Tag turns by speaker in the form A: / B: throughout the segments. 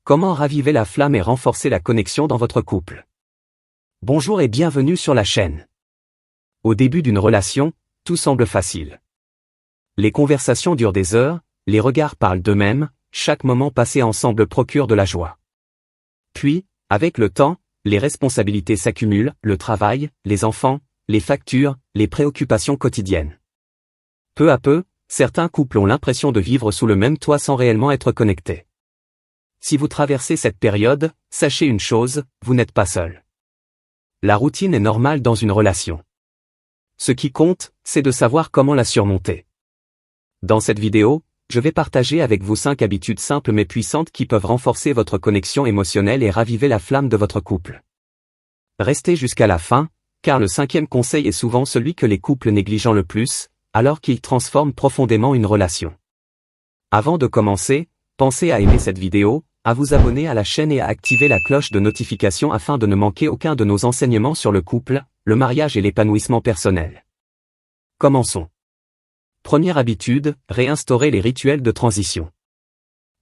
A: Comment raviver la flamme et renforcer la connexion dans votre couple? Bonjour et bienvenue sur la chaîne. Au début d'une relation, tout semble facile. Les conversations durent des heures, les regards parlent d'eux-mêmes, chaque moment passé ensemble procure de la joie. Puis, avec le temps, les responsabilités s'accumulent, le travail, les enfants, les factures, les préoccupations quotidiennes. Peu à peu, certains couples ont l'impression de vivre sous le même toit sans réellement être connectés. Si vous traversez cette période, sachez une chose, vous n'êtes pas seul. La routine est normale dans une relation. Ce qui compte, c'est de savoir comment la surmonter. Dans cette vidéo, je vais partager avec vous 5 habitudes simples mais puissantes qui peuvent renforcer votre connexion émotionnelle et raviver la flamme de votre couple. Restez jusqu'à la fin, car le 5e conseil est souvent celui que les couples négligent le plus, alors qu'il transforme profondément une relation. Avant de commencer, pensez à aimer cette vidéo, à vous abonner à la chaîne et à activer la cloche de notification afin de ne manquer aucun de nos enseignements sur le couple, le mariage et l'épanouissement personnel. Commençons. Première habitude, réinstaurer les rituels de transition.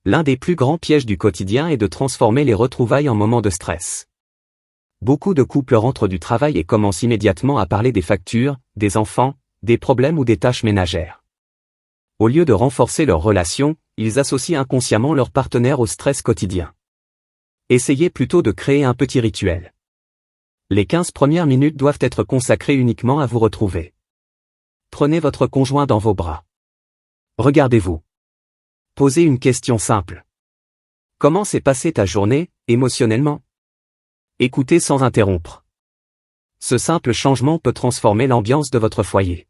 A: L'un des plus grands pièges du quotidien est de transformer les retrouvailles en moments de stress. Beaucoup de couples rentrent du travail et commencent immédiatement à parler des factures, des enfants, des problèmes ou des tâches ménagères. Au lieu de renforcer leur relation, ils associent inconsciemment leur partenaire au stress quotidien. Essayez plutôt de créer un petit rituel. Les 15 premières minutes doivent être consacrées uniquement à vous retrouver. Prenez votre conjoint dans vos bras. Regardez-vous. Posez une question simple. Comment s'est passée ta journée, émotionnellement? Écoutez sans interrompre. Ce simple changement peut transformer l'ambiance de votre foyer.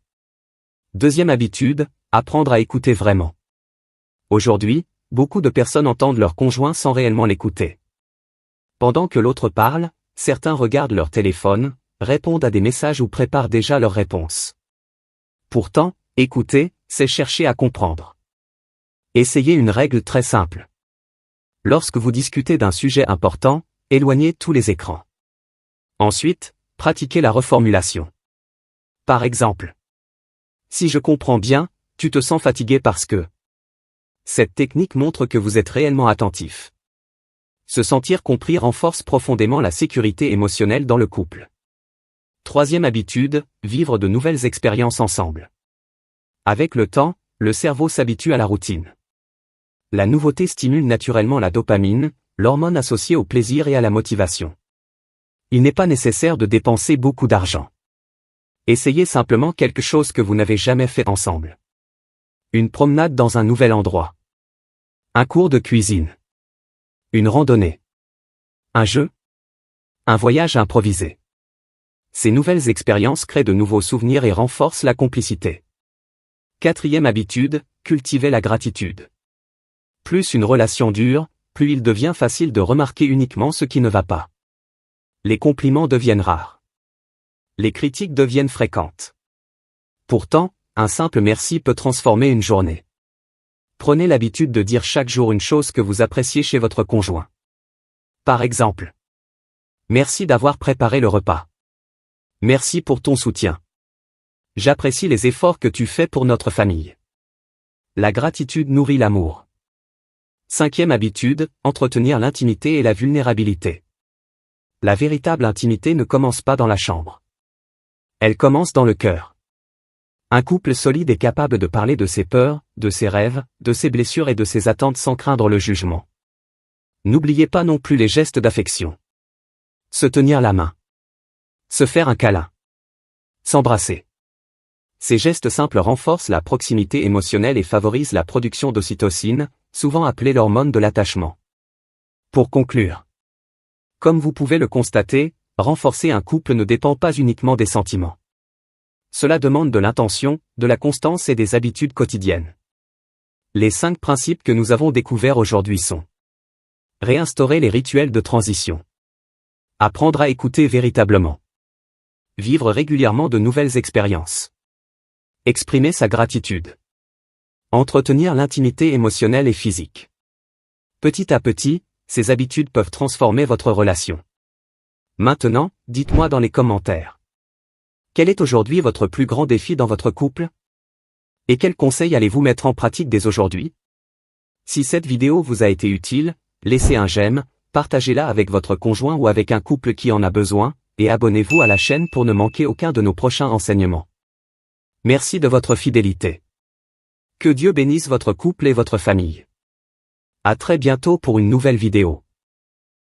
A: Deuxième habitude, apprendre à écouter vraiment. Aujourd'hui, beaucoup de personnes entendent leur conjoint sans réellement l'écouter. Pendant que l'autre parle, certains regardent leur téléphone, répondent à des messages ou préparent déjà leurs réponses. Pourtant, écouter, c'est chercher à comprendre. Essayez une règle très simple. Lorsque vous discutez d'un sujet important, éloignez tous les écrans. Ensuite, pratiquez la reformulation. Par exemple, si je comprends bien, tu te sens fatigué parce que... Cette technique montre que vous êtes réellement attentif. Se sentir compris renforce profondément la sécurité émotionnelle dans le couple. Troisième habitude, vivre de nouvelles expériences ensemble. Avec le temps, le cerveau s'habitue à la routine. La nouveauté stimule naturellement la dopamine, l'hormone associée au plaisir et à la motivation. Il n'est pas nécessaire de dépenser beaucoup d'argent. Essayez simplement quelque chose que vous n'avez jamais fait ensemble. Une promenade dans un nouvel endroit. Un cours de cuisine. Une randonnée. Un jeu. Un voyage improvisé. Ces nouvelles expériences créent de nouveaux souvenirs et renforcent la complicité. Quatrième habitude, cultiver la gratitude. Plus une relation dure, plus il devient facile de remarquer uniquement ce qui ne va pas. Les compliments deviennent rares. Les critiques deviennent fréquentes. Pourtant, un simple merci peut transformer une journée. Prenez l'habitude de dire chaque jour une chose que vous appréciez chez votre conjoint. Par exemple, merci d'avoir préparé le repas. Merci pour ton soutien. J'apprécie les efforts que tu fais pour notre famille. La gratitude nourrit l'amour. Cinquième habitude, entretenir l'intimité et la vulnérabilité. La véritable intimité ne commence pas dans la chambre. Elle commence dans le cœur. Un couple solide est capable de parler de ses peurs, de ses rêves, de ses blessures et de ses attentes sans craindre le jugement. N'oubliez pas non plus les gestes d'affection. Se tenir la main. Se faire un câlin. S'embrasser. Ces gestes simples renforcent la proximité émotionnelle et favorisent la production d'ocytocine, souvent appelée l'hormone de l'attachement. Pour conclure, comme vous pouvez le constater, renforcer un couple ne dépend pas uniquement des sentiments. Cela demande de l'intention, de la constance et des habitudes quotidiennes. Les 5 principes que nous avons découverts aujourd'hui sont: réinstaurer les rituels de transition. Apprendre à écouter véritablement. Vivre régulièrement de nouvelles expériences. Exprimer sa gratitude. Entretenir l'intimité émotionnelle et physique. Petit à petit, ces habitudes peuvent transformer votre relation. Maintenant, dites-moi dans les commentaires. Quel est aujourd'hui votre plus grand défi dans votre couple? Et quels conseils allez-vous mettre en pratique dès aujourd'hui? Si cette vidéo vous a été utile, Laissez un j'aime, partagez-la avec votre conjoint ou avec un couple qui en a besoin, et abonnez-vous à la chaîne pour ne manquer aucun de nos prochains enseignements. Merci de votre fidélité. Que Dieu bénisse votre couple et votre famille. À très bientôt pour une nouvelle vidéo.